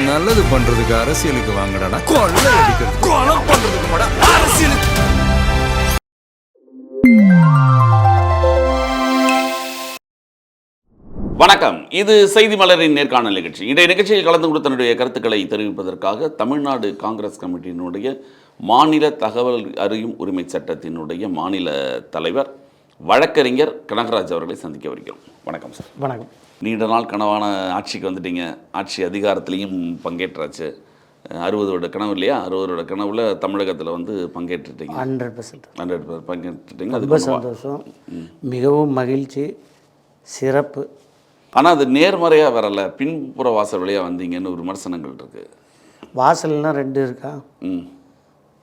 நல்லது பண்றதுக்கு அரசியலுக்கு வாங்கடா, கொள்ளை அடிக்கிறது கொலை பண்றதுக்கு மாடா அரசியலுக்கு. வணக்கம், இது செய்தி மலரின் நேர்காணல் நிகழ்ச்சி. இன்றைய நிகழ்ச்சியில் கலந்து கொண்டு தன்னுடைய கருத்துக்களை தெரிவிப்பதற்காக தமிழ்நாடு காங்கிரஸ் கமிட்டியினுடைய மாநில தகவல் அறியும் உரிமை சட்டத்தினுடைய மாநில தலைவர் வழக்கறிஞர் கனகராஜ் அவர்களை சந்திக்க வருகிறோம். வணக்கம் சார். வணக்கம். நீண்ட நாள் கனவான ஆட்சிக்கு வந்துட்டீங்க, ஆட்சி அதிகாரத்திலையும் பங்கேற்றாச்சு. 60 வருட கனவு இல்லையா? 60 வருட கனவுல தமிழகத்தில் வந்து பங்கேற்றுட்டீங்க. 100% பங்கேற்றுட்டீங்க. ரொம்ப சந்தோஷம், மிகவும் மகிழ்ச்சி, சிறப்பு. ஆனால் அது நேர்மறையாக வரலை, பின்புற வாசல் வழியாக வந்தீங்கன்னு ஒரு விமர்சனங்கள் இருக்குது. வாசல்னா 2 இருக்கா?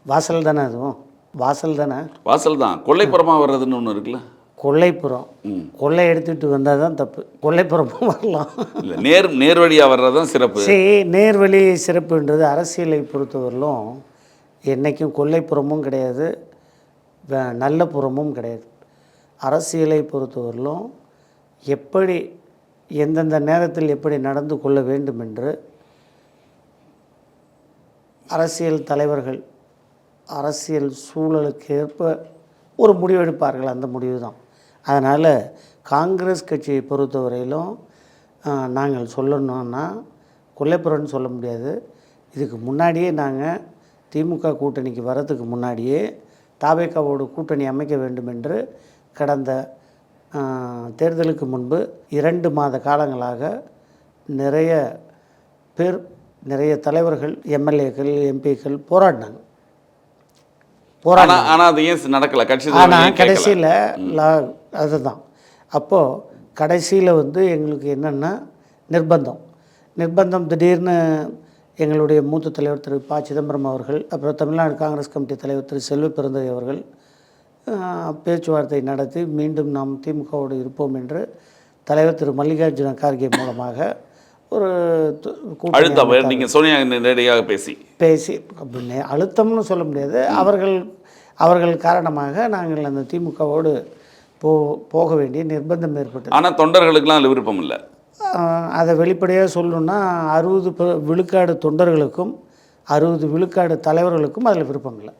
வாசல் தானே, அதுவும் வாசல் தானே. வாசல் தான், கொல்லைப்புறமாக வர்றதுன்னு ஒன்று இருக்குல்ல. கொல்லைப்புறம் கொள்ளை எடுத்துகிட்டு வந்தால் தான் தப்பு, கொல்லைப்புறமும் வரலாம். இல்லை, நேர் வழியாக வர்றது தான் சிறப்பு. சரி, நேர்வழி சிறப்புன்றது அரசியலை பொறுத்தவரையிலும் என்றைக்கும் கொல்லைப்புறமும் கிடையாது, நல்ல புறமும் கிடையாது. அரசியலை பொறுத்தவரையிலும் எப்படி எந்தெந்த நேரத்தில் எப்படி நடந்து கொள்ள வேண்டும் என்று அரசியல் தலைவர்கள் அரசியல் சூழலுக்கு ஏற்ப ஒரு முடிவெடுப்பார்கள். அந்த முடிவு தான். அதனால் காங்கிரஸ் கட்சியை பொறுத்தவரையிலும் நாங்கள் சொல்லணுன்னா கொல்லைப்புறம்னு சொல்ல முடியாது. இதுக்கு முன்னாடியே நாங்கள் திமுக கூட்டணிக்கு வரத்துக்கு முன்னாடியே தாவேகாவோடு கூட்டணி அமைக்க வேண்டும் என்று கடந்த தேர்தலுக்கு முன்பு 2 மாத காலங்களாக நிறைய பேர், நிறைய தலைவர்கள், எம்எல்ஏக்கள், எம்பிக்கள் போராடினாங்க. ஆனால் அது ஏன் நடக்கலை கட்சி? ஆனால் கடைசியில் அதுதான். அப்போது கடைசியில் வந்து எங்களுக்கு என்னென்னா நிர்பந்தம் திடீர்னு எங்களுடைய மூத்த தலைவர் திரு ப. சிதம்பரம் அவர்கள், அப்புறம் தமிழ்நாடு காங்கிரஸ் கமிட்டி தலைவர் திரு செல்வ பெருந்தகை அவர்கள் பேச்சுவார்த்தை நடத்தி மீண்டும் நாம் திமுகவோடு இருப்போம் என்று தலைவர் திரு மல்லிகார்ஜுன கார்கே மூலமாக ஒரு அழுத்தம், நீங்கள் சோனியா நேரடியாக பேசி அப்படின்னு அழுத்தம்னு சொல்ல முடியாது, அவர்கள் காரணமாக நாங்கள் அந்த திமுகவோடு போக வேண்டிய நிர்பந்தம் ஏற்பட்டது. ஆனால் தொண்டர்களுக்கெல்லாம் அதில் விருப்பம் இல்லை. அதை வெளிப்படையாக சொல்லணுன்னா 60 விழுக்காடு தொண்டர்களுக்கும் 60 விழுக்காடு தலைவர்களுக்கும் அதில் விருப்பம் இல்லை,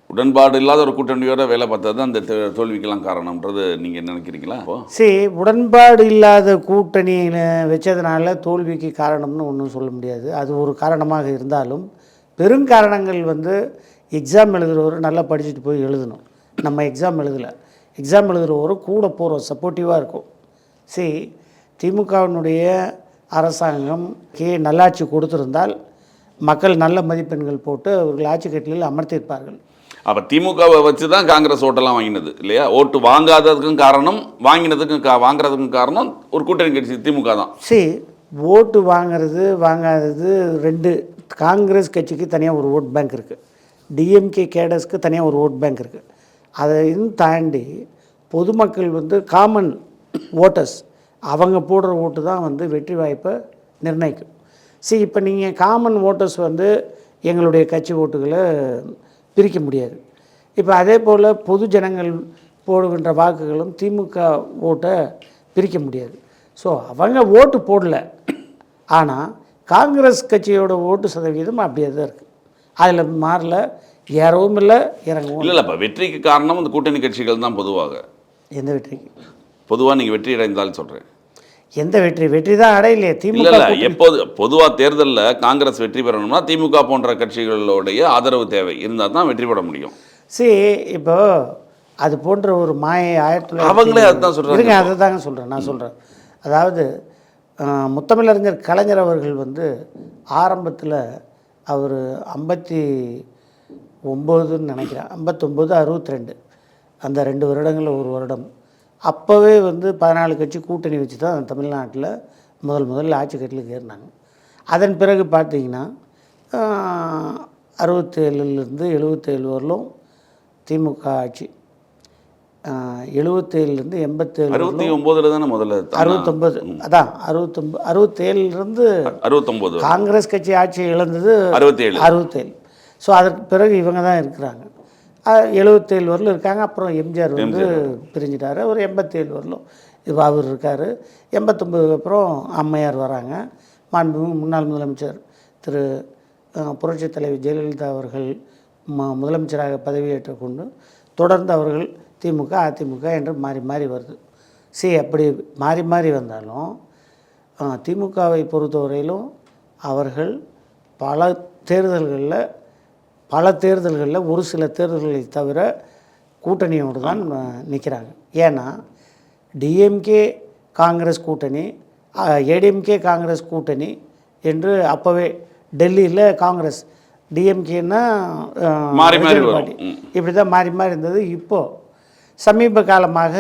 உடன்பாடு இல்லாத ஒரு கூட்டணியோட வேலை பார்த்தது தான் அந்த தோல்விக்கெல்லாம் காரணம்ன்றது நீங்கள் நினைக்கிறீங்களா? சரி, உடன்பாடு இல்லாத கூட்டணியில் வச்சதுனால தோல்விக்கு காரணம்னு ஒன்றும் சொல்ல முடியாது. அது ஒரு காரணமாக இருந்தாலும் பெருங்காரணங்கள் வந்து எக்ஸாம் எழுதுகிறவர் நல்லா படிச்சுட்டு போய் எழுதணும். நம்ம எக்ஸாம் எழுதுகிறவரு கூட போகிறோம், சப்போர்ட்டிவாக இருக்கும். சரி, திமுகவினுடைய அரசாங்கம் நல்லாட்சி கொடுத்திருந்தால் மக்கள் நல்ல மதிப்பெண்கள் போட்டு அவர்கள் ஆட்சி கட்டிலில் அமர்த்தியிருப்பார்கள். அப்போ திமுகவை வச்சு தான் காங்கிரஸ் ஓட்டெல்லாம் வாங்கினது இல்லையா? ஓட்டு வாங்காததுக்கும் காரணம், வாங்குறதுக்கும் காரணம் ஒரு கூட்டணி கட்சி திமுக தான். சரி, ஓட்டு வாங்காதது 2. காங்கிரஸ் கட்சிக்கு தனியாக ஒரு ஓட் பேங்க் இருக்குது, டிஎம்கே கேடர்ஸ்க்கு தனியாக ஒரு ஓட் பேங்க் இருக்குது. அதையும் தாண்டி பொதுமக்கள் வந்து காமன் ஓட்டர்ஸ், அவங்க போடுற ஓட்டு தான் வந்து வெற்றி வாய்ப்பை நிர்ணயிக்கும். சரி, இப்போ நீங்கள் காமன் ஓட்டர்ஸ் வந்து எங்களுடைய கட்சி ஓட்டுகளை பிரிக்க முடியாது. இப்போ அதே போல் பொது ஜனங்கள் போடுகின்ற வாக்குகளும் திமுக ஓட்டை பிரிக்க முடியாது. ஸோ அவங்க ஓட்டு போடல, ஆனால் காங்கிரஸ் கட்சியோட ஓட்டு சதவீதம் அப்படியே தான் இருக்குது. அதில் மாறல, ஏறவும் இல்லை இறங்கவும் இல்லை. இப்போ வெற்றிக்கு காரணம் இந்த கூட்டணி கட்சிகள் தான். பொதுவாக எந்த வெற்றிக்கு? பொதுவாக நீங்கள் வெற்றி அடைந்தாலும் சொல்கிறேன். எந்த வெற்றி தான் அடையலையே திமுக. எப்போது பொதுவாக தேர்தலில் காங்கிரஸ் வெற்றி பெறணும்னா திமுக போன்ற கட்சிகளுடைய ஆதரவு தேவை இருந்தால் தான் வெற்றி பெற முடியும். சரி, இப்போ அது போன்ற ஒரு மாயை 1900 அவங்களே அதுதான் சொல்கிறாங்க. அதை தாங்க சொல்கிறேன், நான் சொல்கிறேன். அதாவது முத்தமிழறிஞர் கலைஞர் அவர்கள் வந்து ஆரம்பத்தில் அவர் 59ன்னு நினைக்கிறேன், 59, 62 அந்த 2 வருடங்களில் ஒரு வருடம், அப்போவே வந்து 14 கட்சி கூட்டணி வச்சு தான் தமிழ்நாட்டில் முதல்ல ஆட்சி கட்டிலுக்கு ஏறினாங்க. அதன் பிறகு பார்த்திங்கன்னா 67லேருந்து 77 வரலும் திமுக ஆட்சி, 77லேருந்து 87 69 தானே முதல்ல 69, அதான் 67லேருந்து 69 காங்கிரஸ் கட்சி ஆட்சி இழந்தது 67. ஸோ அதற்கு பிறகு இவங்க தான் இருக்கிறாங்க. 77 வரலும் இருக்காங்க. அப்புறம் எம்ஜிஆர் வந்து பிரிஞ்சிட்டார். ஒரு 87 வரலும் அவர் இருக்கார். 89 அப்புறம் அம்மையார் வராங்க. மாண்புமிகு முன்னாள் முதலமைச்சர் திரு புரட்சித் தலைவர் ஜெயலலிதா அவர்கள் முதலமைச்சராக பதவியேற்ற கொண்டு தொடர்ந்து அவர்கள் திமுக அதிமுக என்று மாறி மாறி வருது. அப்படி மாறி மாறி வந்தாலும் திமுகவை பொறுத்தவரையிலும் அவர்கள் பல தேர்தல்களில் ஒரு சில தேர்தல்களை தவிர கூட்டணியோடு தான் நிற்கிறாங்க. ஏன்னா டிஎம்கே காங்கிரஸ் கூட்டணி, ஏடிஎம்கே காங்கிரஸ் கூட்டணி என்று அப்போவே டெல்லியில் காங்கிரஸ் டிஎம்கேன்னா பார்ட்டி இப்படி தான் மாறி மாறி இருந்தது. இப்போது சமீப காலமாக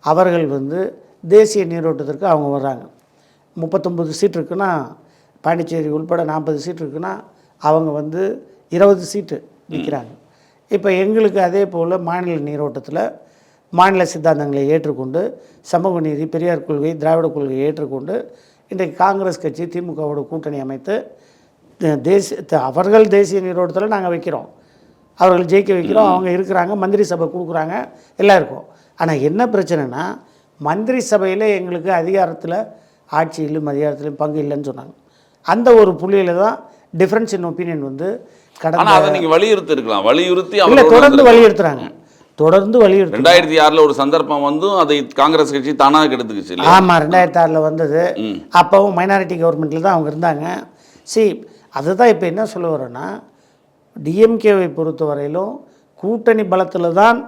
அவர்கள் தேசிய நீரோட்டத்திற்கு அவங்க வர்றாங்க. 39 சீட் இருக்குன்னா, பாண்டிச்சேரி உள்பட 40 சீட் இருக்குன்னா அவங்க 20 சீட்டு நிற்கிறாங்க. இப்போ எங்களுக்கு அதே போல் மாநில நீரோட்டத்தில் மாநில சித்தாந்தங்களை ஏற்றுக்கொண்டு சமூக நீதி, பெரியார் கொள்கை, திராவிட கொள்கையை ஏற்றுக்கொண்டு இன்றைக்கு காங்கிரஸ் கட்சி திமுகவோட கூட்டணி அமைத்து அவர்கள் தேசிய நீரோட்டத்தில் நாங்கள் வைக்கிறோம், அவர்கள் ஜெயிக்க வைக்கிறோம், அவங்க இருக்கிறாங்க, மந்திரி சபை கொடுக்குறாங்க, எல்லாம் இருக்கும். ஆனால் என்ன பிரச்சனைனா, மந்திரி சபையில் எங்களுக்கு அதிகாரத்தில் ஆட்சியிலும் அதிகாரத்திலும் பங்கு இல்லைன்னு சொன்னாங்க. அந்த ஒரு புள்ளியில் தான் டிஃப்ரென்ஸ் இன் ஒப்பீனியன் கடந்த அதை நீங்கள் வலியுறுத்தி இல்லை தொடர்ந்து வலியுறுத்துறாங்க. 2006 ஒரு சந்தர்ப்பம் அதை காங்கிரஸ் கட்சி தானாக கெடுத்துக்குச்சு. ஆமாம், 2006 வந்தது. அப்போவும் மைனாரிட்டி கவர்மெண்ட்டில் தான் அவங்க இருந்தாங்க. அதுதான் இப்போ என்ன சொல்ல வரோன்னா, டிஎம்கேவை பொறுத்தவரையிலும் கூட்டணி பலத்தில் தான்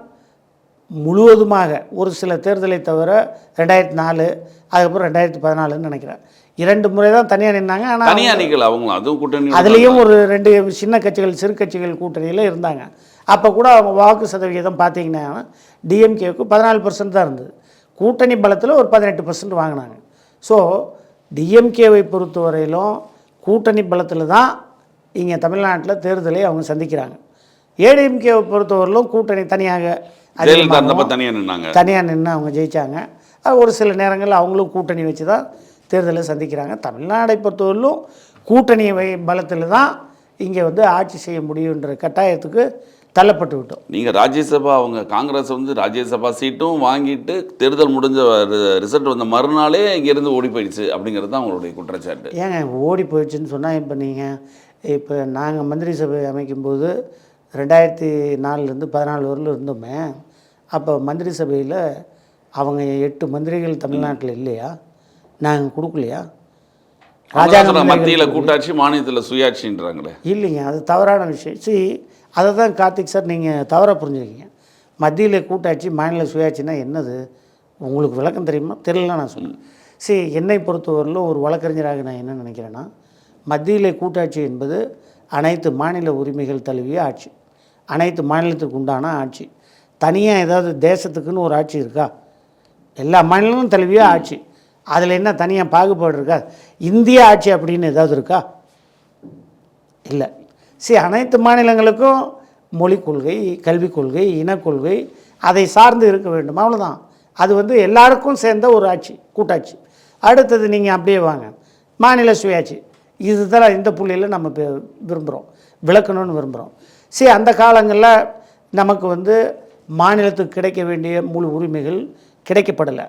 முழுவதுமாக, ஒரு சில தேர்தலை தவிர 2004 அதுக்கப்புறம் 2014ன்னு நினைக்கிறேன், 2 முறை தான் தனியாக நின்னாங்க. ஆனால் தனியாக நிற்கல அவங்களும், அதுவும் கூட்டணி. அதுலேயும் ஒரு 2 சின்ன கட்சிகள், சிறு கட்சிகள் கூட்டணியில் இருந்தாங்க. அப்போ கூட அவங்க வாக்கு சதவிகிதம் பார்த்தீங்கன்னா டிஎம்கேவுக்கு 14% தான் இருந்தது. கூட்டணி பலத்தில் ஒரு 18% வாங்கினாங்க. ஸோ டிஎம்கேவை பொறுத்தவரையிலும் கூட்டணி பலத்தில் தான் இங்கே தமிழ்நாட்டில் தேர்தலை அவங்க சந்திக்கிறாங்க. ஏடிஎம்கேவை பொறுத்தவரையிலும் கூட்டணி தனியாக தனியாக நின்று அவங்க ஜெயித்தாங்க. ஒரு சில நேரங்களில் அவங்களும் கூட்டணி வச்சு தான் தேர்தலை சந்திக்கிறாங்க. தமிழ்நாடை பொறுத்தவரையிலும் கூட்டணி பலத்தில் தான் இங்கே ஆட்சி செய்ய முடியுன்ற கட்டாயத்துக்கு தள்ளப்பட்டு விட்டோம். நீங்கள் ராஜ்யசபா, அவங்க காங்கிரஸ் ராஜ்யசபா சீட்டும் வாங்கிட்டு தேர்தல் முடிஞ்ச ரிசல்ட் வந்த மறுநாளே இங்கேருந்து ஓடி போயிடுச்சு அப்படிங்கிறது தான் அவங்களுடைய குற்றச்சாட்டு. ஏங்க ஓடி போயிடுச்சுன்னு சொன்னால், இப்போ நாங்கள் மந்திரி சபை அமைக்கும்போது 2004 14 வரலும் இருந்தோமே. அப்போ மந்திரி சபையில் அவங்க 8 மந்திரிகள் தமிழ்நாட்டில் இல்லையா? நாங்கள் கொடுக்கலையா? ராஜாங்க மத்தியில் கூட்டாட்சி, மாநிலத்தில் சுயாட்சின்றாங்களே. இல்லைங்க, அது தவறான விஷயம். அதை தான் கார்த்திக் சார் நீங்கள் தவறாக புரிஞ்சுக்கிங்க. மத்தியில் கூட்டாட்சி, மாநில சுயாட்சினா என்னது உங்களுக்கு விளக்கம் தெரியுமா? தெரியல நான் சொன்னேன். என்னை பொறுத்தவரையிலும் ஒரு வழக்கறிஞராக நான் என்ன நினைக்கிறேன்னா, மத்தியில் கூட்டாட்சி என்பது அனைத்து மாநில உரிமைகள் தழுவிய ஆட்சி, அனைத்து மாநிலத்துக்கு உண்டான ஆட்சி. தனியாக ஏதாவது தேசத்துக்குன்னு ஒரு ஆட்சி இருக்கா? எல்லா மாநிலமும் தழுவிய ஆட்சி. அதில் என்ன தனியாக பாகுபாடு இருக்கா? இந்திய ஆட்சி அப்படின்னு ஏதாவது இருக்கா? இல்லை. அனைத்து மாநிலங்களுக்கும் மொழிக் கொள்கை, கல்விக் கொள்கை, இனக்கொள்கை அதை சார்ந்து இருக்க வேண்டும், அவ்வளோதான். அது எல்லாருக்கும் சேர்ந்த ஒரு ஆட்சி, கூட்டாட்சி. அடுத்தது நீங்கள் அப்படியே வாங்க, மாநில சுயாட்சி. இதுதான் இந்த புள்ளியில் நம்ம விரும்புகிறோம், விளக்கணும்னு விரும்புகிறோம். அந்த காலங்களில் நமக்கு மாநிலத்துக்கு கிடைக்க வேண்டிய முழு உரிமைகள் கிடைக்கப்படலை.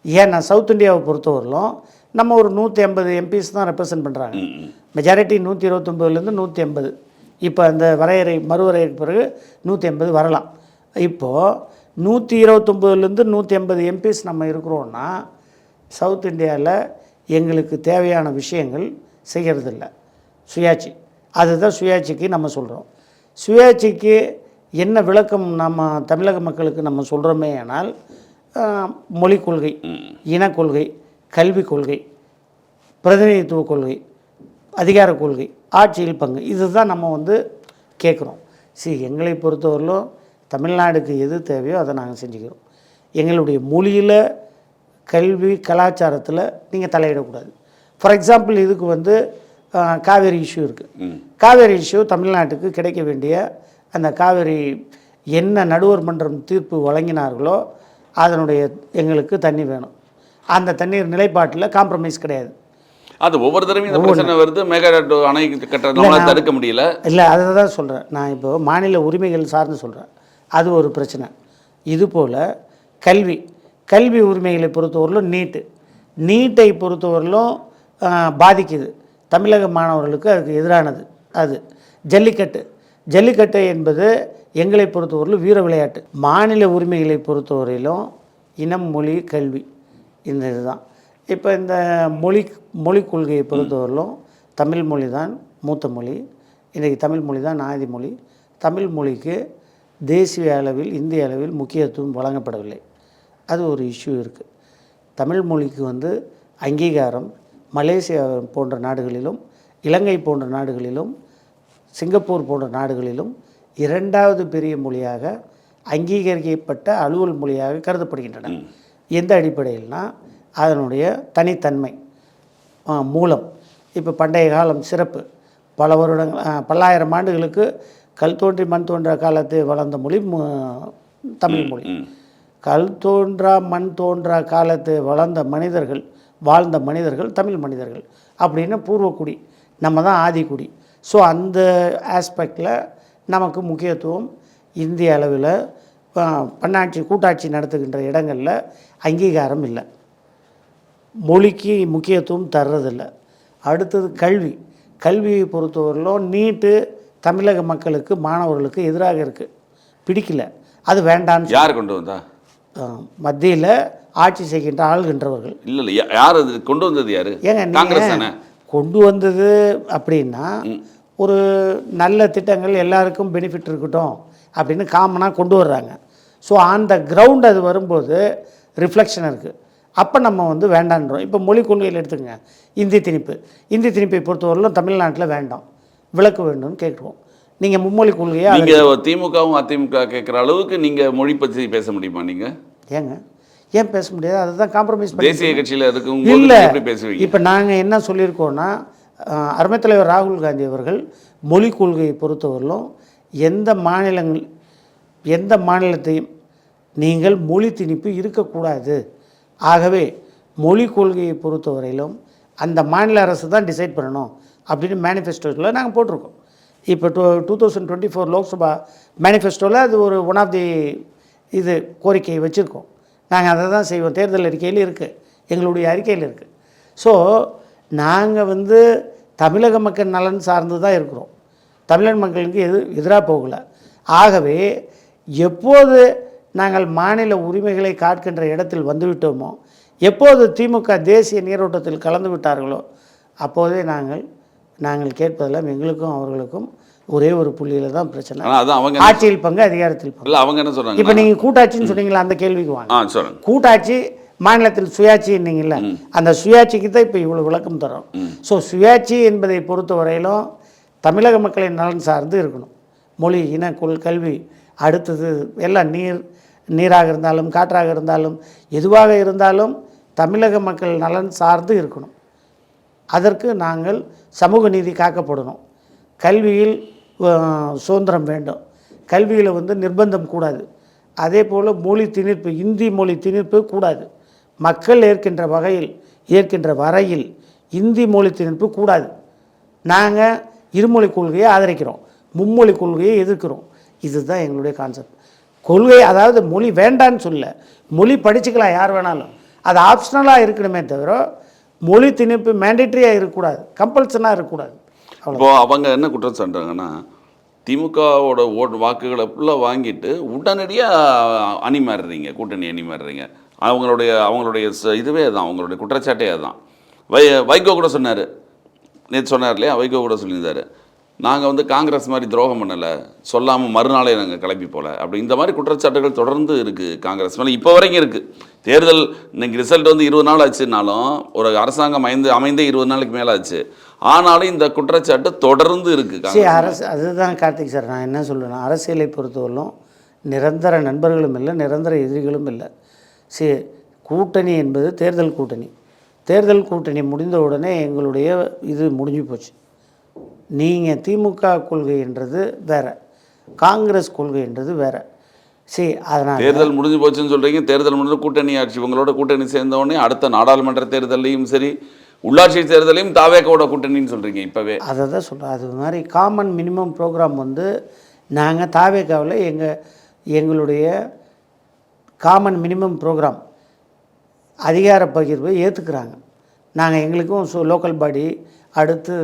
ஏன்னா சவுத் இந்தியாவை பொறுத்தவரையிலும் நம்ம ஒரு 150 எம்பிஸ் தான் ரெப்ரசன்ட் பண்ணுறாங்க. மெஜாரிட்டி 129லேருந்து 180. இப்போ அந்த மறுவரையறைக்கு பிறகு 180 வரலாம். இப்போது 129லேருந்து 180 எம்பிஸ் நம்ம இருக்கிறோன்னா, சவுத் இந்தியாவில் எங்களுக்கு தேவையான விஷயங்கள் செய்கிறதில்ல. சுயாட்சி, அதுதான் சுயாட்சிக்கு நம்ம சொல்கிறோம். சுயாட்சிக்கு என்ன விளக்கம் நம்ம தமிழக மக்களுக்கு நம்ம சொல்கிறோமே ஆனால், மொழிக் கொள்கை, இனக்கொள்கை, கல்விக் கொள்கை, பிரதிநிதித்துவ கொள்கை, அதிகார கொள்கை, ஆட்சியில் பங்கு, இதுதான் நம்ம கேட்குறோம். எங்களை பொறுத்தவரையிலும் தமிழ்நாடுக்கு எது தேவையோ அதை நாங்கள் செஞ்சுக்கிறோம். எங்களுடைய மொழியில், கல்வி, கலாச்சாரத்தில் நீங்கள் தலையிடக்கூடாது. ஃபார் எக்ஸாம்பிள், இதுக்கு காவேரி இஷ்யூ இருக்குது. காவேரி இஷ்யூ தமிழ்நாட்டுக்கு கிடைக்க வேண்டிய அந்த காவேரி என்ன நடுவர் மன்றம் தீர்ப்பு வழங்கினார்களோ அதனுடைய எங்களுக்கு தண்ணி வேணும். அந்த தண்ணீர் நிலைப்பாட்டில் காம்ப்ரமைஸ் கிடையாது. அது ஒவ்வொரு தடவையும் இந்த பிரச்சனை வருது. மேகாடாட்டு அணை கட்டுறதுனால தடுக்க முடியல. இல்லை, அதை தான் சொல்கிறேன் நான். இப்போது மாநில உரிமைகள் சார்ந்து சொல்கிறேன், அது ஒரு பிரச்சனை. இதுபோல் கல்வி உரிமைகளை பொறுத்தவரையிலும் நீட்டை பொறுத்தவரையிலும் பாதிக்குது. தமிழக மாணவர்களுக்கு அதுக்கு எதிரானது. அது ஜல்லிக்கட்டு என்பது எங்களை பொறுத்தவரையிலும் வீர விளையாட்டு. மாநில உரிமைகளை பொறுத்தவரையிலும் இனம், மொழி, கல்வி, இந்த இதுதான். இப்போ இந்த மொழி கொள்கையை பொறுத்தவரையிலும் தமிழ் மொழி தான் மூத்த மொழி. இன்றைக்கி தமிழ் மொழி தான் ஆதி மொழி. தமிழ் மொழிக்கு தேசிய அளவில், இந்திய அளவில் முக்கியத்துவம் வழங்கப்படவில்லை. அது ஒரு இஷ்யூ இருக்குது. தமிழ் மொழிக்கு அங்கீகாரம் மலேசியா போன்ற நாடுகளிலும், இலங்கை போன்ற நாடுகளிலும், சிங்கப்பூர் போன்ற நாடுகளிலும் 2வது பெரிய மொழியாக அங்கீகரிக்கப்பட்ட அலுவல் மொழியாக கருதப்படுகின்றன. எந்த அடிப்படையில்னா அதனுடைய தனித்தன்மை, மூலம். இப்போ பண்டைய காலம் சிறப்பு, பல வருடங்கள், பல்லாயிரம் ஆண்டுகளுக்கு கல் தோன்றி மண் தோன்ற காலத்தை வளர்ந்த மொழி தமிழ் மொழி. கல் தோன்றா மண் தோன்றா காலத்தை வாழ்ந்த மனிதர்கள் தமிழ் மனிதர்கள் அப்படின்னு பூர்வக்குடி, நம்ம தான் ஆதிக்குடி. ஸோ அந்த ஆஸ்பெக்டில் நமக்கு முக்கியத்துவம் இந்திய அளவில் கூட்டாட்சி நடத்துகின்ற இடங்களில் அங்கீகாரம் இல்லை. மொழிக்கு முக்கியத்துவம் தர்றதில்லை. அடுத்தது கல்வியை பொறுத்தவரையிலும் நீட்டு தமிழக மக்களுக்கு, மாணவர்களுக்கு எதிராக இருக்குது, பிடிக்கல. அது வேண்டான்னு யார் கொண்டு வந்தா? மத்தியில் ஆட்சி செய்கின்ற ஆள்கின்றவர்கள். இல்லை யார் அது கொண்டு வந்தது? யார்? ஏங்க நீங்கள் கொண்டு வந்தது அப்படின்னா ஒரு நல்ல திட்டங்கள் எல்லாருக்கும் பெனிஃபிட் இருக்கட்டும் அப்படின்னு காமனாக கொண்டு வர்றாங்க. ஸோ அந்த கிரவுண்ட் அது வரும்போது ரிஃப்ளெக்ஷன் இருக்குது. அப்போ நம்ம வேண்டான்றோம். இப்போ மொழிக் கொள்கையில் எடுத்துங்க, இந்தி திணிப்பை பொறுத்தவரையிலும் தமிழ்நாட்டில் வேண்டாம், விலக்கு வேண்டும்னு கேட்குறோம். நீங்கள் மும்மொழி கொள்கையை நீங்கள் திமுகவும் அதிமுக கேட்குற அளவுக்கு நீங்கள் மொழி பற்றி பேச முடியுமா? நீங்கள் ஏன் பேச முடியாது? அதுதான் காம்ப்ரமைஸ் தேசிய கட்சியில் அதுக்கு இல்லை. பேசுவீங்க. இப்போ நாங்கள் என்ன சொல்லியிருக்கோன்னா, அருமைத் தலைவர் ராகுல் காந்தி அவர்கள் மொழிக் கொள்கையை பொறுத்தவரையிலும் எந்த மாநிலத்தையும் நீங்கள் மொழி திணிப்பு இருக்கக்கூடாது, ஆகவே மொழிக் கொள்கையை பொறுத்தவரையிலும் அந்த மாநில அரசு தான் டிசைட் பண்ணணும் அப்படின்னு மேனிஃபெஸ்டோவில் நாங்கள் போட்டிருக்கோம். இப்போ 2024 லோக்சபா மேனிஃபெஸ்டோவில் அது ஒரு ஒன் ஆஃப் தி கோரிக்கையை வச்சுருக்கோம். நாங்கள் அதை தான் செய்வோம். தேர்தல் அறிக்கையில் இருக்குது, எங்களுடைய அறிக்கையில் இருக்குது. ஸோ நாங்கள் தமிழக மக்கள் நலன் சார்ந்து தான் இருக்கிறோம், தமிழக மக்களுக்கு எதிராக போகலை. ஆகவே எப்போது நாங்கள் மாநில உரிமைகளை காக்கின்ற இடத்தில் வந்துவிட்டோமோ, எப்போது திமுக தேசிய நீரோட்டத்தில் கலந்து விட்டார்களோ, அப்போதே நாங்கள் கேட்பதெல்லாம் எங்களுக்கும் அவர்களுக்கும் ஒரே ஒரு புள்ளியில் தான் பிரச்சனை. ஆட்சியில் பங்கு, அதிகாரத்தில் பங்கு. அவங்க என்ன சொல்கிறாங்க? இப்போ நீங்கள் கூட்டாட்சின்னு சொன்னீங்களா, அந்த கேள்விக்கு வாங்க. கூட்டாட்சி மாநிலத்தில் சுயாட்சின்னீங்கள, அந்த சுயாட்சிக்கு தான் இப்போ இவ்வளோ விளக்கம் தரோம். ஸோ சுயாட்சி என்பதை பொறுத்த வரையிலும் தமிழக மக்களின் நலன் சார்ந்து இருக்கணும். மொழி, இன, கல்வி, அடுத்தது எல்லாம் நீராக இருந்தாலும் காற்றாக இருந்தாலும் எதுவாக இருந்தாலும் தமிழக மக்கள் நலன் சார்ந்து இருக்கணும். அதற்கு நாங்கள் சமூக நீதி காக்கப்படணும். கல்வியில் சுதந்திரம் வேண்டும். கல்வியில் நிர்பந்தம் கூடாது. அதே போல் மொழி திணிப்பு, இந்தி மொழி திணிப்பு கூடாது. மக்கள் ஏற்கின்ற வரையில் இந்தி மொழி திணிப்பு கூடாது. நாங்கள் இருமொழி கொள்கையை ஆதரிக்கிறோம், மும்மொழி கொள்கையை எதிர்க்கிறோம். இதுதான் எங்களுடைய கான்செப்ட். கொள்கை அதாவது மொழி வேண்டான்னு சொல்ல, மொழி படிச்சுக்கலாம் யார் வேணாலும், அது ஆப்ஷனலாக இருக்கணுமே தவிர மொழி திணிப்பு மேண்டேட்ரியாக இருக்கக்கூடாது, கம்பல்சனாக இருக்கக்கூடாது. இப்போது அவங்க என்ன குற்றம் சொல்கிறாங்கன்னா, திமுகவோட வாக்குகளை ஃபுல்லாக வாங்கிட்டு உடனடியாக அணி மாறுறீங்க, கூட்டணி அணி மாறுறீங்க. அவங்களுடைய இதுவே அதுதான், அவங்களுடைய குற்றச்சாட்டே அதுதான். வைகோ கூட சொன்னார், நேற்று சொன்னார் இல்லையா, வைகோ கூட சொல்லியிருந்தார், நாங்கள் காங்கிரஸ் மாதிரி துரோகம் பண்ணலை, சொல்லாமல் மறுநாளே நாங்கள் கிளம்பி போகல, அப்படி இந்த மாதிரி குற்றச்சாட்டுகள் தொடர்ந்து இருக்குது காங்கிரஸ் மேலே, இப்போ வரைக்கும் இருக்குது. தேர்தல் இன்னைக்கு ரிசல்ட் 20 நாள் ஆச்சுனாலும், ஒரு அரசாங்கம் அமைந்தே 20 நாளைக்கு மேலே ஆச்சு, ஆனாலும் இந்த குற்றச்சாட்டு தொடர்ந்து இருக்குது. அதுதான் கார்த்திக் சார், நான் என்ன சொல்லுவேன்னா, அரசியலை பொறுத்தவரையிலும் நிரந்தர நண்பர்களும் இல்லை, நிரந்தர எதிரிகளும் இல்லை. கூட்டணி என்பது தேர்தல் கூட்டணி முடிந்த உடனே எங்களுடைய இது முடிஞ்சு போச்சு. நீங்கள் திமுக கொள்கைன்றது வேறு, காங்கிரஸ் கொள்கைன்றது வேறு. அதனால் தேர்தல் முடிஞ்சு போச்சுன்னு சொல்கிறீங்க. தேர்தல் முடிஞ்ச கூட்டணி ஆட்சி, உங்களோட கூட்டணி சேர்ந்தவொடனே அடுத்த நாடாளுமன்ற தேர்தலையும் சரி, உள்ளாட்சி தேர்தலையும் தாவேக்கோட கூட்டணின்னு சொல்கிறீங்க இப்போவே. அதை தான் சொல்கிறேன். அது மாதிரி காமன் மினிமம் ப்ரோக்ராம் நாங்கள் தாவேக்காவில் எங்களுடைய காமன் மினிமம் ப்ரோக்ராம் அதிகார பகிர்வை ஏற்றுக்கிறாங்க. நாங்கள் எங்களுக்கும் லோக்கல் பாடி அடுத்து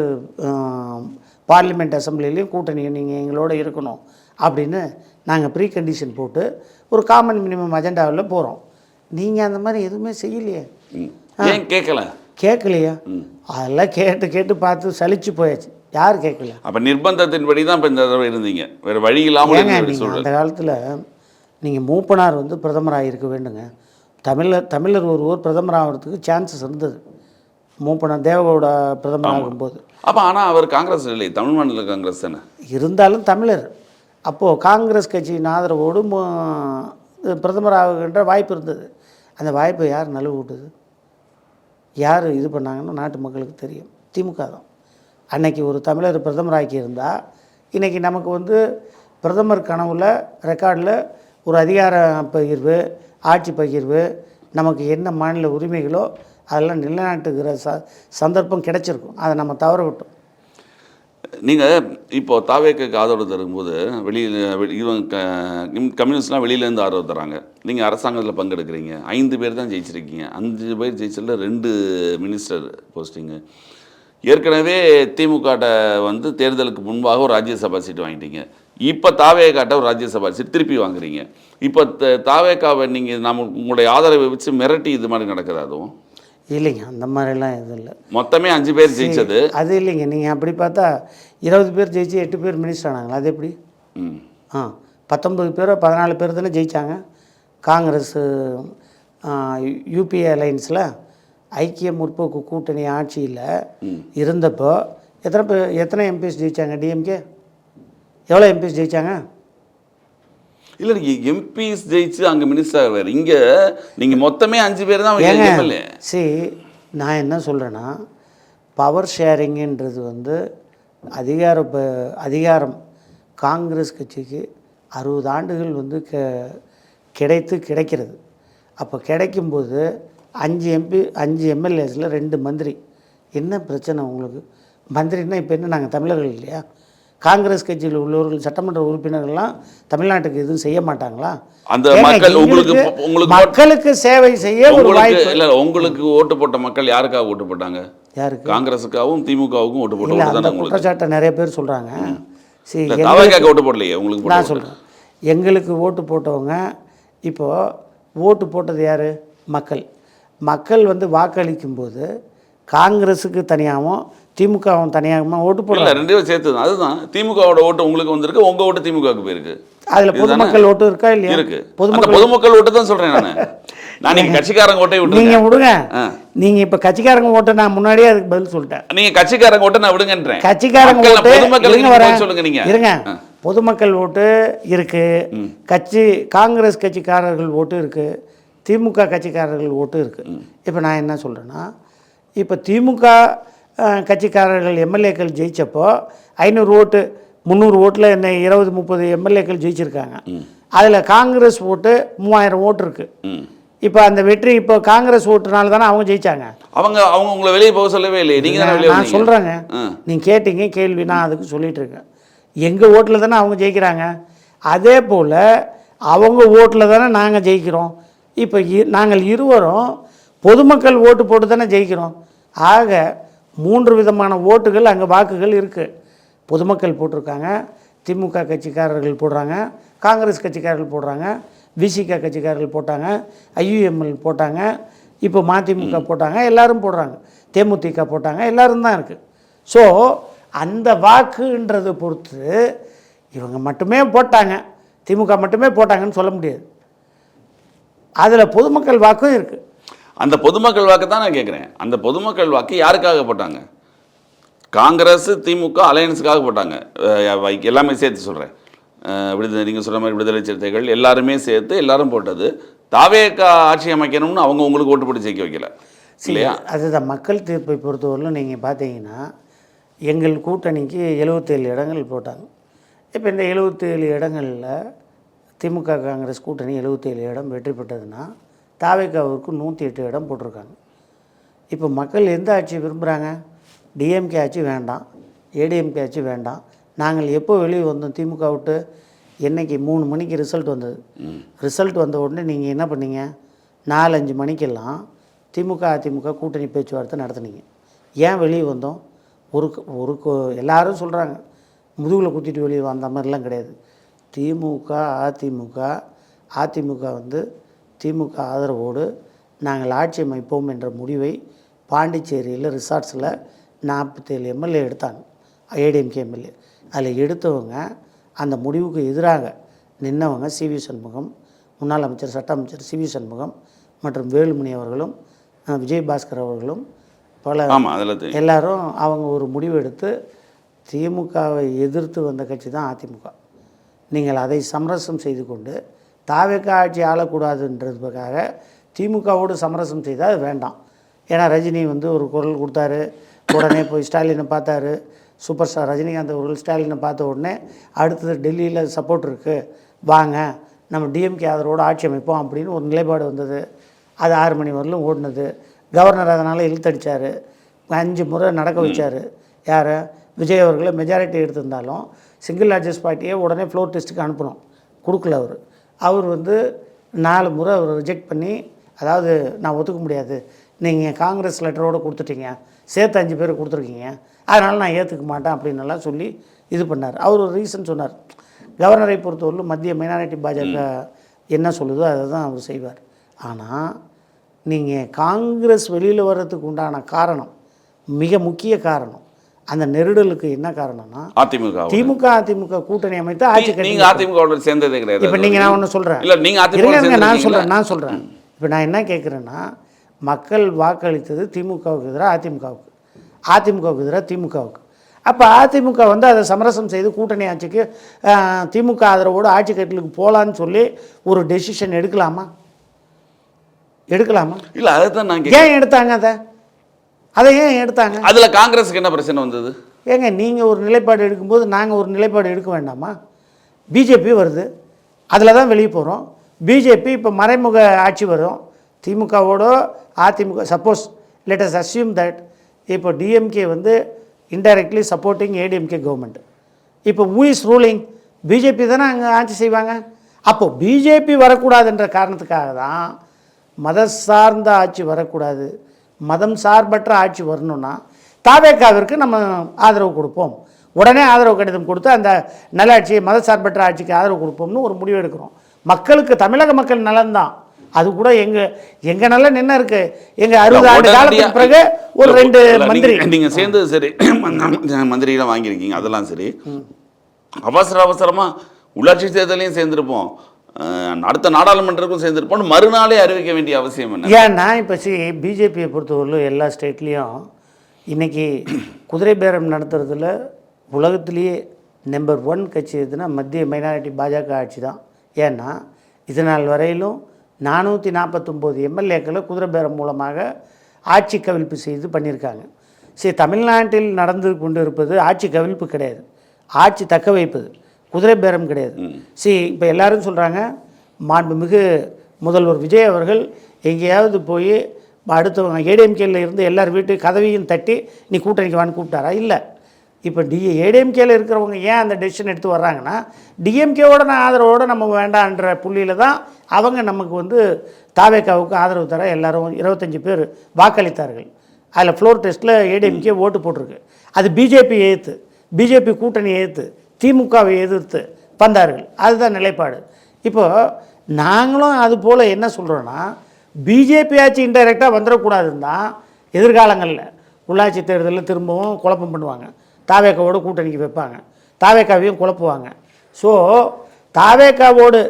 பார்லிமெண்ட் அசம்பிளிலையும் கூட்டணி நீங்கள் எங்களோட இருக்கணும் அப்படின்னு நாங்கள் ப்ரீ கண்டிஷன் போட்டு ஒரு காமன் மினிமம் அஜெண்டாவில் போகிறோம். நீங்கள் அந்த மாதிரி எதுவுமே செய்யலையே. ஏன் கேட்கல? கேட்கலையா? அதெல்லாம் கேட்டு கேட்டு பார்த்து சலிச்சு போயாச்சு. யார் கேட்கல? அப்போ நிர்பந்தத்தின்படி தான் இப்போ இந்த தடவை இருந்தீங்க, வேறு வழி இல்லாமல் அந்த காலத்தில் நீங்கள் மூப்பனார் வந்து பிரதமராக இருக்க வேண்டுங்க. தமிழர் ஒருவர் பிரதமர் ஆகிறதுக்கு சான்சஸ் இருந்தது. மூப்பனார் தேவகவுடா பிரதமர் ஆகும்போது. அப்போ ஆனால் அவர் காங்கிரஸ் இல்லை, தமிழ் மாநில காங்கிரஸ் தானே இருந்தாலும் தமிழர். அப்போது காங்கிரஸ் கட்சியின் ஆதரவோடு பிரதமர் ஆகுகின்ற வாய்ப்பு இருந்தது. அந்த வாய்ப்பை யார் நழுவு விட்டது, யார் இது பண்ணாங்கன்னா நாட்டு மக்களுக்கு தெரியும். திமுக தான். அன்னைக்கு ஒரு தமிழர் பிரதமர் ஆக்கியிருந்தால் இன்றைக்கி நமக்கு வந்து பிரதமர் கனவுல ரெக்கார்டில் ஒரு அதிகார பகிர்வு, ஆட்சி பகிர்வு, நமக்கு என்ன மாநில உரிமைகளோ அதெல்லாம் நிலைநாட்டுகிற சந்தர்ப்பம் கிடைச்சிருக்கும். அதை நம்ம தவற விட்டோம். நீங்கள் இப்போது தாவேக்கு ஆதரவு தரும்போது வெளியில் இவங்க கம்யூனிஸ்ட்லாம் வெளியிலேருந்து ஆதரவு தராங்க. நீங்கள் அரசாங்கத்தில் பங்கெடுக்கிறீங்க, 5 பேர் தான் ஜெயிச்சிருக்கீங்க. 5 பேர் ஜெயிச்சதில் 2 மினிஸ்டர் போஸ்டிங்கு. ஏற்கனவே திமுகட்ட வந்து தேர்தலுக்கு முன்பாக ஒரு ராஜ்யசபா சீட்டு வாங்கிட்டீங்க. இப்போ தாவேக்காட்ட ஒரு ராஜ்யசபா சீட் திருப்பி வாங்குறீங்க. இப்போ தாவேக்காவை நீங்கள் உங்களுடைய ஆதரவை வச்சு மிரட்டி இது மாதிரி நடக்குது? அதுவும் இல்லைங்க, அந்த மாதிரிலாம் எதுவும் இல்லை. மொத்தமே 5 பேர் ஜெயிச்சது அது இல்லைங்க. நீங்கள் அப்படி பார்த்தா 20 பேர் ஜெயிச்சு 8 பேர் மினிஸ்டர் ஆனாங்களா? அது எப்படி? 19 பேரோ 14 பேர் தானே ஜெயித்தாங்க. காங்கிரஸ் யூபிஏ அலையன்ஸில் ஐக்கிய முற்போக்கு கூட்டணி ஆட்சியில் இருந்தப்போ எத்தனை எம்பிஸ் ஜெயித்தாங்க? டிஎம்கே எவ்வளோ எம்பிஸ் ஜெயித்தாங்க? இல்லை, நீங்கள் எம்பிஸ் ஜெயிச்சு அங்கே மினிஸ்டர் வேறு, இங்கே நீங்கள் மொத்தமே 5 பேர் தான் எம்எல்ஏ. சரி, நான் என்ன சொல்கிறேன்னா, பவர் ஷேரிங்குன்றது வந்து அதிகாரம் காங்கிரஸ் கட்சிக்கு 60 ஆண்டுகள் வந்து கிடைக்கிறது. அப்போ கிடைக்கும்போது 5 எம்எல்ஏஸில் 2 மந்திரி. என்ன பிரச்சனை உங்களுக்கு? மந்திரின்னா இப்போ என்ன நாங்கள் தமிழர்கள் இல்லையா? காங்கிரஸ் கட்சியில் உள்ளவர்கள் சட்டமன்ற உறுப்பினர்கள்லாம் தமிழ்நாட்டுக்கு எதுவும் செய்ய மாட்டாங்களா? அந்த மக்களுக்கு சேவை செய்ய ஒரு வாய்ப்பு இல்லை. உங்களுக்கு ஓட்டு போட்ட மக்கள் யாருக்காக ஓட்டு போட்டாங்க? யாருக்கு? காங்கிரஸுக்காகவும் திமுகவுக்கும் ஓட்டு போட்டு குற்றச்சாட்டை நிறைய பேர் சொல்கிறாங்க. சரி, ஓட்டு போடலையே உங்களுக்கு? நான் சொல்கிறேன், எங்களுக்கு ஓட்டு போட்டவங்க இப்போது ஓட்டு போட்டது யார்? மக்கள் வந்து வாக்களிக்கும்போது காங்கிரஸுக்கு தனியாகவும் திமுகவும் தனியாகவும் ஓட்டு போடல. 2 பேரும் சேர்த்து தான். அதுதான் திமுகவோட ஓட்டு உங்களுக்கு வந்திருக்கு, உங்கள் ஓட்டு திமுகவுக்கு போயிருக்கு. அதில் பொதுமக்கள் ஓட்டு இருக்கா இல்லையா? இருக்கு. பொதுமக்கள் ஓட்டு தான் சொல்கிறேன் நான். நீங்கள் கட்சிக்காரங்க ஓட்டை விட்டு நீங்கள் விடுங்க. நீங்கள் இப்போ கட்சிக்காரங்க ஓட்டை நான் முன்னாடியே அதுக்கு பதில் சொல்லிட்டேன். நீங்கள் கட்சிக்காரங்க ஓட்டை நான் விடுங்கன்றேன். கட்சிக்காரங்க ஓட்டு பொதுமக்கள் சொல்லுங்க. நீங்கள் இருங்க. பொதுமக்கள் ஓட்டு இருக்குது, காங்கிரஸ் கட்சிக்காரர்கள் ஓட்டு இருக்குது, திமுக கட்சிக்காரர்கள் ஓட்டு இருக்குது. இப்போ நான் என்ன சொல்கிறேன்னா, இப்போ திமுக கட்சிக்காரர்கள் எம்எல்ஏக்கள் ஜெயித்தப்போ 500 ஓட்டு 300 ஓட்டில் என்ன 20-30 எம்எல்ஏக்கள் ஜெயிச்சிருக்காங்க. அதில் காங்கிரஸ் ஓட்டு 3000 ஓட்டு இருக்குது. இப்போ அந்த வெற்றி இப்போ காங்கிரஸ் ஓட்டுனால தானே அவங்க ஜெயிச்சாங்க. அவங்க உங்களை வெளியே போக சொல்லவே இல்லை. நீங்கள் நான் சொல்கிறேங்க, நீங்கள் கேட்டீங்க கேள்வி, நான் அதுக்கு சொல்லிட்டு இருக்கேன். எங்கள் ஓட்டில் தானே அவங்க ஜெயிக்கிறாங்க, அதே போல் அவங்க ஓட்டில் தானே நாங்கள் ஜெயிக்கிறோம். இப்போ நாங்கள் இருவரும் பொதுமக்கள் ஓட்டு போட்டு தானே ஜெயிக்கிறோம். ஆக 3 விதமான ஓட்டுகள் அங்கே வாக்குகள் இருக்குது. பொதுமக்கள் போட்டிருக்காங்க, திமுக கட்சிக்காரர்கள் போடுறாங்க, காங்கிரஸ் கட்சிக்காரர்கள் போடுறாங்க, விசிக கட்சிக்காரர்கள் போட்டாங்க, ஐயுஎம்எல் போட்டாங்க, இப்போ மதிமுக போட்டாங்க, எல்லோரும் போடுறாங்க, தேமுதிக போட்டாங்க, எல்லோரும் தான் இருக்குது. ஸோ அந்த வாக்குன்றதை பொறுத்து இவங்க மட்டுமே போட்டாங்க, திமுக மட்டுமே போட்டாங்கன்னு சொல்ல முடியாது. அதில் பொதுமக்கள் வாக்கும் இருக்குது. அந்த பொதுமக்கள் வாக்கு தான் நான் கேட்குறேன். அந்த பொதுமக்கள் வாக்கு யாருக்காக போட்டாங்க? காங்கிரஸ் திமுக அலையன்ஸுக்காக போட்டாங்க. எல்லாமே சேர்த்து சொல்கிறேன். நீங்கள் சொல்கிற மாதிரி விடுதலை சிறுத்தைகள் எல்லாருமே சேர்த்து எல்லாரும் போட்டது. தாவேக்கா ஆட்சி அமைக்கணும்னு அவங்க உங்களுக்கு ஓட்டு போட்டு ஜெயிக்க வைக்கல இல்லையா? அதுதான் மக்கள் தீர்ப்பை பொறுத்தவரையிலும் நீங்கள் பார்த்தீங்கன்னா எங்கள் கூட்டணிக்கு 77 இடங்கள் போட்டாங்க. இப்போ இந்த 77 இடங்களில் திமுக காங்கிரஸ் கூட்டணி 77 இடம் வெற்றி பெற்றதுன்னா தாவேக்காவுக்கு 108 இடம் போட்டிருக்காங்க. இப்போ மக்கள் எந்த ஆட்சி விரும்புகிறாங்க? டிஎம்கே ஆட்சி வேண்டாம், ஏடிஎம்கே ஆட்சி வேண்டாம். நாங்கள் எப்போ வெளியே வந்தோம் திமுக விட்டு? என்றைக்கு 3 மணிக்கு ரிசல்ட் வந்தது. ரிசல்ட் வந்த உடனே நீங்கள் என்ன பண்ணீங்க? 4-5 மணிக்கெல்லாம் திமுக அதிமுக கூட்டணி பேச்சுவார்த்தை நடத்துனீங்க. ஏன் வெளியே வந்தோம்? ஒரு ஒரு எல்லாரும் சொல்கிறாங்க முதுகில் குத்திட்டு வெளியே வந்த மாதிரிலாம் கிடையாது. திமுக அதிமுக வந்து திமுக ஆதரவோடு நாங்கள் ஆட்சி அமைப்போம் என்ற முடிவை பாண்டிச்சேரியில் ரிசார்ட்ஸில் 47 எம்எல்ஏ எடுத்தாங்க, ஏடிஎம்கே எம்எல்ஏ. அதில் எடுத்தவங்க அந்த முடிவுக்கு எதிராக நின்றவங்க சிவி சண்முகம், முன்னாள் அமைச்சர் சட்ட அமைச்சர் சிவி சண்முகம் மற்றும் வேலுமணி அவர்களும் விஜயபாஸ்கர் அவர்களும் பல எல்லாரும் அவங்க ஒரு முடிவு எடுத்து திமுகவை எதிர்த்து வந்த கட்சி தான் அதிமுக. நீங்கள் அதை சமரசம் செய்து கொண்டு தாவேக்கா ஆட்சி ஆளக்கூடாதுன்றதுக்காக திமுகவோடு சமரசம் செய்தால் அது வேண்டாம். ஏன்னா ரஜினி வந்து ஒரு குரல் கொடுத்தாரு, உடனே போய் ஸ்டாலினை பார்த்தாரு. சூப்பர் ஸ்டார் ரஜினிகாந்த் அவர்கள் ஸ்டாலினை பார்த்த உடனே அடுத்தது டெல்லியில் சப்போர்ட் இருக்குது, வாங்க நம்ம டிஎம்கே ஆதரவோடு ஆட்சி அமைப்போம் அப்படின்னு ஒரு நிலைப்பாடு வந்தது. அது 6 மணி வரலும் ஓடினது. கவர்னர் அதனால் இழுத்தடிச்சார், 5 முறை நடக்க வச்சார். யார்? விஜய் அவர்களை மெஜாரிட்டி எடுத்திருந்தாலும் சிங்கிள் லார்ஜஸ்ட் பார்ட்டியை உடனே ஃப்ளோர் டெஸ்ட்டுக்கு அனுப்பணும், கொடுக்கல. அவர் வந்து 4 முறை அவர் ரிஜெக்ட் பண்ணி, அதாவது நான் ஒத்துக்க முடியாது, நீங்கள் காங்கிரஸ் லெட்டரோடு கொடுத்துட்டீங்க, சேர்த்து 5 பேர் கொடுத்துருக்கீங்க, அதனால் நான் ஏற்றுக்க மாட்டேன் அப்படின்னலாம் சொல்லி இது பண்ணார். அவர் ஒரு ரீசன் சொன்னார். கவர்னரை பொறுத்தவரையிலும் மத்திய மைனாரிட்டி பாஜக என்ன சொல்லுதோ அதை தான் அவர் செய்வார். ஆனால் நீங்கள் காங்கிரஸ் வெளியில் வர்றதுக்கு உண்டான காரணம், மிக முக்கிய காரணம், அந்த நெருடலுக்கு என்ன காரணம்னா அதிமுக கூட்டணி அமைத்து ஆட்சி அதிமுக சேர்ந்ததே கிடையாது. இப்போ நீங்கள் நான் ஒன்று சொல்கிறேன், நான் சொல்கிறேன் இப்போ நான் என்ன கேட்குறேன்னா, மக்கள் வாக்களித்தது திமுகவுக்கு எதிராக அதிமுகவுக்கு எதிராக திமுகவுக்கு. அப்போ அதிமுக வந்து அதை சமரசம் செய்து கூட்டணி ஆட்சிக்கு திமுக ஆதரவோடு ஆட்சி கட்டலுக்கு போகலான்னு சொல்லி ஒரு டெசிஷன் எடுக்கலாமா? இல்லை, அதுதான் நான் ஏன் எடுத்தாங்க? அதை ஏன் எடுத்தாங்க? அதில் காங்கிரஸுக்கு என்ன பிரச்சனை வந்தது? ஏங்க நீங்கள் ஒரு நிலைப்பாடு எடுக்கும்போது நாங்கள் ஒரு நிலைப்பாடு எடுக்க வேண்டாமா? பிஜேபி வருது, அதில் தான் வெளியே போகிறோம். பிஜேபி இப்போ மறைமுக ஆட்சி வரும் திமுகவோட AIADMK. Suppose let us assume that இப்போ டிஎம்கே வந்து இன்டைரக்ட்லி சப்போர்ட்டிங் ஏடிஎம்கே கவர்மெண்ட். இப்போ ஹூ இஸ் ரூலிங்? பிஜேபி தானே அங்கே ஆட்சி செய்வாங்க. அப்போது பிஜேபி வரக்கூடாதுன்ற காரணத்துக்காக தான் மத சார்ந்த ஆட்சி வரக்கூடாது, மதம் சார்பற்ற ஆட்சி வரணும்னா தாவேக்காவிற்கு நம்ம ஆதரவு கொடுப்போம், உடனே ஆதரவு கடிதம் கொடுத்து அந்த நல்லாட்சியை மத சார்பற்ற ஆட்சிக்கு ஆதரவு கொடுப்போம்னு ஒரு முடிவு எடுக்கிறோம். மக்களுக்கு, தமிழக மக்கள் நலன்தான் அது. கூட எங்கள் நல்ல நின்று இருக்கு. எங்கள் 60 ஆண்டு காலத்துக்கு பிறகு ஒரு 2 மந்திரி நீங்கள் சேர்ந்து சரி மந்திரியெல்லாம் வாங்கியிருக்கீங்க, அதெல்லாம் சரி. அவசரமாக உள்ளாட்சி தேர்தலையும் சேர்ந்துருப்போம், அடுத்த நாடாளுமன்றத்துக்கும் சேர்ந்துருப்போம், மறுநாளே அறிவிக்க வேண்டிய அவசியம் என்ன? ஏன்னா இப்போ பிஜேபியை பொறுத்தவரையிலும் எல்லா ஸ்டேட்லேயும் இன்றைக்கி குதிரை பேரம் நடத்துறதுல உலகத்திலேயே நம்பர் 1 கட்சி எதுனா மத்திய மைனாரிட்டி பாஜக ஆட்சி தான். ஏன்னா இது நாள் வரையிலும் 449 எம்எல்ஏக்களை குதிரை பேரம் மூலமாக ஆட்சி கவிழ்ப்பு செய்து பண்ணியிருக்காங்க. சரி, தமிழ்நாட்டில் நடந்து கொண்டு இருப்பது ஆட்சி கவிழ்ப்பு கிடையாது, ஆட்சி தக்க வைப்பது, குதிரை பேரம் கிடையாது. சரி, இப்போ எல்லாரும் சொல்கிறாங்க மாண்புமிகு முதல்வர் விஜய் அவர்கள் எங்கேயாவது போய் அடுத்தவங்க ஏடிஎம்கேல இருந்து எல்லார் வீட்டு கதவையும் தட்டி நீ கூட்டணிக்கு வான்னு கூப்பிட்டாரா? இல்லை. இப்போ ஏடிஎம்கேல இருக்கிறவங்க ஏன் அந்த டெசிஷன் எடுத்து வர்றாங்கன்னா, டிஎம்கேவோட நான் ஆதரவோடு நம்ம வேண்டான்ற புள்ளியில் தான் அவங்க நமக்கு வந்து தாவேக்காவுக்கு ஆதரவு தர எல்லாரும் 25 பேர் வாக்களித்தார்கள். அதில் ஃப்ளோர் டெஸ்ட்டில் ஏடிஎம்கே ஓட்டு போட்டிருக்கு. அது பிஜேபி எதிர்த்து, பிஜேபி கூட்டணி எதிர்த்து, திமுகவை எதிர்த்து வந்தார்கள். அதுதான் நிலைப்பாடு. இப்போது நாங்களும் அது போல் என்ன சொல்கிறோன்னா, பிஜேபி ஆட்சி இன்டைரக்டாக வந்துடக்கூடாதுன்னு தான் எதிர்காலங்களில் உள்ளாட்சி தேர்தலில் திரும்பவும் குழப்பம் பண்ணுவாங்க, தாவேக்காவோடு கூட்டணிக்கு வைப்பாங்க, தாவேக்காவையும் குழப்புவாங்க. ஸோ தாவேக்காவோடு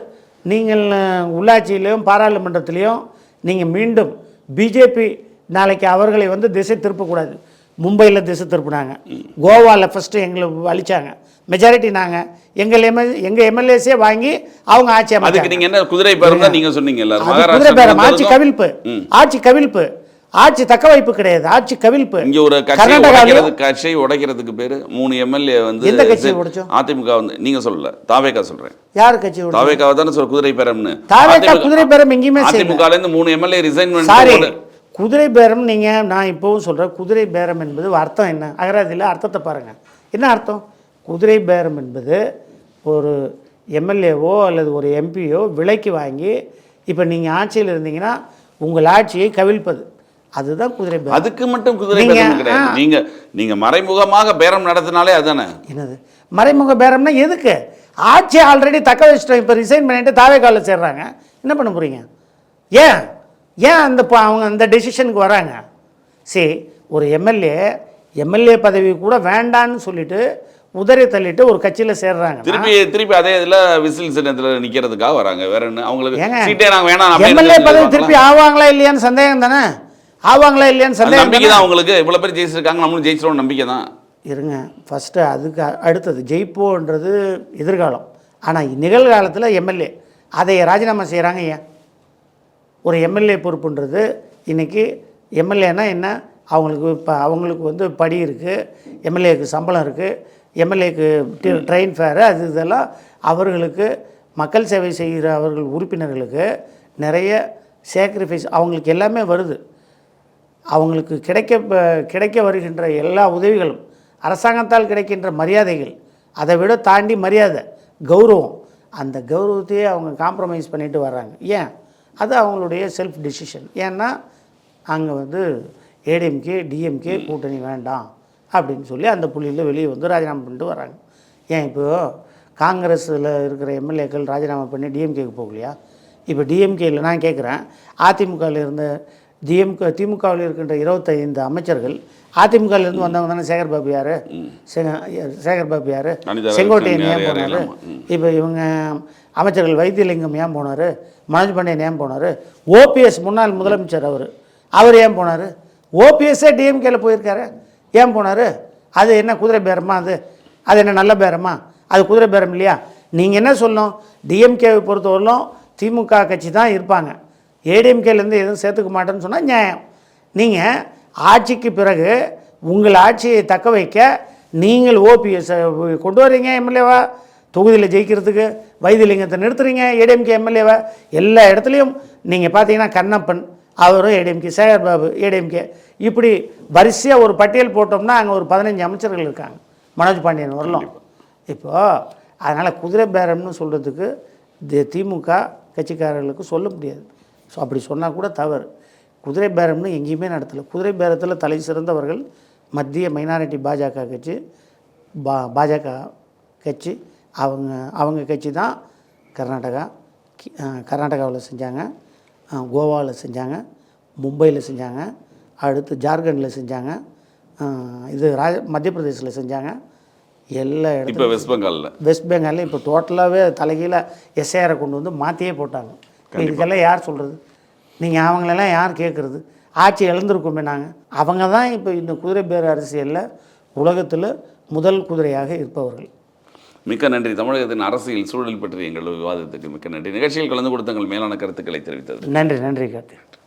நீங்கள் உள்ளாட்சியிலையும் பாராளுமன்றத்திலையும் நீங்கள் மீண்டும் பிஜேபி நாளைக்கு அவர்களை வந்து திசை திருப்பக்கூடாது. மும்பையில் திசை திருப்பினாங்க, கோவாவில் ஃபஸ்ட்டு எங்களை அழிச்சாங்க, மெஜாரிட்டி நாங்கள் எங்கள் எம்எல்ஏஸே வாங்கி அவங்க ஆட்சி அமைச்சாங்க. நீங்கள் என்ன குதிரை பேரம் தான் நீங்கள் சொன்னீங்க, குதிரை பேரம், ஆட்சி கவிழ்ப்பு, ஆட்சி தக்க வைப்பு கிடையாது, ஆட்சி கவிழ்ப்பு. இங்க ஒரு கட்சியை உடைக்கிறதுக்கு பேரு 3 எம்எல்ஏ வந்து எந்த கட்சியை உடைச்சோம்? அதிமுக வந்து நீங்க சொல்லல, தாவேக்கா சொல்றேன். யார் கட்சி? தாவேக்காவை தானே சொல்ற குதிரை பேரம்னு. தாவேக்கா குதிரை பேரம் எங்கேயுமே அதிமுகல இருந்து 3 எம்எல்ஏ ரிசைன் சாரி, குதிரை பேரம் நான் இப்போவும் சொல்றேன். குதிரை பேரம் என்பது அர்த்தம் என்ன? அகராதியில் அர்த்தத்தை பாருங்க. என்ன அர்த்தம்? குதிரை பேரம் என்பது ஒரு எம்எல்ஏவோ அல்லது ஒரு எம்பியோ விலைக்கு வாங்கி, இப்போ நீங்கள் ஆட்சியில் இருந்தீங்கன்னா உங்கள் ஆட்சியை கவிழ்ப்பது, அதுதான் குதிரை பேரம். அதுக்கு மட்டும் குதிரை பேரம் கிடையாது. நீங்க மறைமுகமாக பேரம் நடத்தினாலே அதுதானே. என்னது மறைமுக பேரம்னா எதுக்கு? ஆட்சி ஆல்ரெடி தக்க வச்சுட்டோம், இப்போ ரிசைன் பண்ணிட்டு தாவேக்காலில் சேர்றாங்க, என்ன பண்ண போகிறீங்க? ஏன் ஏன் அந்த அவங்க அந்த டெசிஷனுக்கு வராங்க? சரி, ஒரு எம்எல்ஏ பதவி கூட வேண்டான்னு சொல்லிட்டு உதறி தள்ளிட்டு ஒரு கட்சியில் சேர்றாங்க, திருப்பி அதே இதில் விசில் சின்னத்தில் நிற்கிறதுக்காக வராங்க. வேற என்ன அவங்களுக்கு சீட்டே நாங்கள் வேணாம். எம்எல்ஏ பதவி திருப்பி ஆவாங்களா இல்லையான்னு சந்தேகம் தானே, ஆவாங்களா இல்லையான்னு சந்தேகம். நம்பிக்கை தான் அவங்களுக்கு. இவ்வளோ பேர் ஜெயிச்சிருக்காங்க, நம்மளும் ஜெயிச்சிடும் நம்பிக்கை தான். இருங்க, ஃபஸ்ட்டு அதுக்கு அடுத்தது ஜெயிப்போன்றது எதிர்காலம். ஆனால் நிகழ்காலத்தில் எம்எல்ஏ அதை ராஜினாமா செய்கிறாங்க. ஏன்? ஒரு எம்எல்ஏ பொறுப்புன்றது இன்றைக்கி எம்எல்ஏனா என்ன, அவங்களுக்கு இப்போ அவங்களுக்கு வந்து படி இருக்குது, எம்எல்ஏக்கு சம்பளம் இருக்குது, எம்எல்ஏக்கு ட்ரெயின் ஃபேரு, அது இதெல்லாம் அவர்களுக்கு மக்கள் சேவை செய்கிற அவர்கள் உறுப்பினர்களுக்கு நிறைய சேக்ரிஃபைஸ் அவங்களுக்கு எல்லாமே வருது. அவங்களுக்கு கிடைக்க வருகின்ற எல்லா உதவிகளும், அரசாங்கத்தால் கிடைக்கின்ற மரியாதைகள், அதை விட தாண்டி மரியாதை, கௌரவம், அந்த கௌரவத்தையே அவங்க காம்ப்ரமைஸ் பண்ணிட்டு வர்றாங்க. ஏன்? அது அவங்களுடைய செல்ஃப் டிசிஷன். ஏன்னா அங்கே வந்து ஏடிஎம்கே டிஎம்கே கூட்டணி வேண்டாம் அப்படின்னு சொல்லி அந்த புள்ளியில் வெளியே வந்து ராஜினாமா பண்ணிட்டு வராங்க. ஏன் இப்போது காங்கிரஸில் இருக்கிற எம்எல்ஏக்கள் ராஜினாமா பண்ணி டிஎம்கேக்கு போகலையா? இப்போ டிஎம்கேயில் நான் கேட்குறேன், அதிமுகவில் இருந்த திமுகவில் இருக்கின்ற 25 அமைச்சர்கள் அதிமுகவிலேருந்து வந்தவங்க தானே. சேகர்பாபு யார்? சேகர்பாபு யார்? செங்கோட்டையன் ஏன் போனார்? இப்போ இவங்க அமைச்சர்கள் வைத்தியலிங்கம் ஏன் போனார்? மனோஜ் பாண்டியன் ஏன் போனார்? ஓபிஎஸ் முன்னாள் முதலமைச்சர் அவர் ஏன் போனார்? ஓபிஎஸ்ஸே டிஎம்கேல போயிருக்காரு, ஏன் போனார்? அது என்ன குதிரை பேரமா? அது என்ன நல்ல பேரமா? அது குதிரை பேரம் இல்லையா? நீங்கள் என்ன சொல்லணும்? டிஎம்கேவை பொறுத்தவரையிலும் திமுக கட்சி தான் இருப்பாங்க, ஏடிஎம்கேலேருந்து எதுவும் சேர்த்துக்க மாட்டேன்னு சொன்னால் நியாயம். நீங்கள் ஆட்சிக்கு பிறகு உங்கள் ஆட்சியை தக்க வைக்க நீங்கள் ஓபிஎஸ் கொண்டு வரீங்க எம்எல்ஏவா, தொகுதியில் ஜெயிக்கிறதுக்கு வைத்தியலிங்கத்தை நிறுத்துறீங்க ஏடிஎம்கே எம்எல்ஏவா. எல்லா இடத்துலையும் நீங்கள் பார்த்தீங்கன்னா கண்ணப்பன் அவரும் ஏடிஎம்கே, சேகர்பாபு ஏடிஎம்கே, இப்படி வரிசையாக ஒரு பட்டியல் போட்டோம்னா அங்கே ஒரு 15 அமைச்சர்கள் இருக்காங்க, மனோஜ் பாண்டியன் வரலாம். இப்போது அதனால் குதிரை பேரம்னு சொல்கிறதுக்கு திமுக கட்சிக்காரர்களுக்கு சொல்ல முடியாது. ஸோ அப்படி சொன்னால் கூட தவறு. குதிரை பேரம்னு எங்கேயுமே நடத்தலை. குதிரை பேரத்தில் தலை சிறந்தவர்கள் மத்திய மைனாரிட்டி பாஜக கட்சி, பாஜக கட்சி, அவங்க கட்சி தான் கர்நாடகாவில் செஞ்சாங்க, கோவாவில் செஞ்சாங்க, மும்பையில் செஞ்சாங்க, அடுத்து ஜார்க்கண்டில் செஞ்சாங்க, இது மத்திய பிரதேசில் செஞ்சாங்க, எல்லா இடத்துலையும். வெஸ்ட் பெங்காலில் இப்போ டோட்டலாகவே தலைகீழ எஸ்ஐஆரை கொண்டு வந்து மாற்றியே போட்டாங்க. இதுக்கெல்லாம் யார் சொல்கிறது? நீங்கள் அவங்களெல்லாம் யார் கேட்குறது? ஆட்சி இழந்திருக்கோமே நாங்கள். அவங்க தான் இப்போ இந்த குதிரை பேர அரசியலில் உலகத்தில் முதல் குதிரையாக இருப்பவர்கள். மிக்க நன்றி. தமிழகத்தின் அரசியல் சூழல் பற்றி எங்கள் விவாதத்துக்கு மிக்க நன்றி. நிகழ்ச்சியில் கலந்து கொடுத்த மேலான கருத்துக்களை தெரிவித்தது. நன்றி கார்த்தி.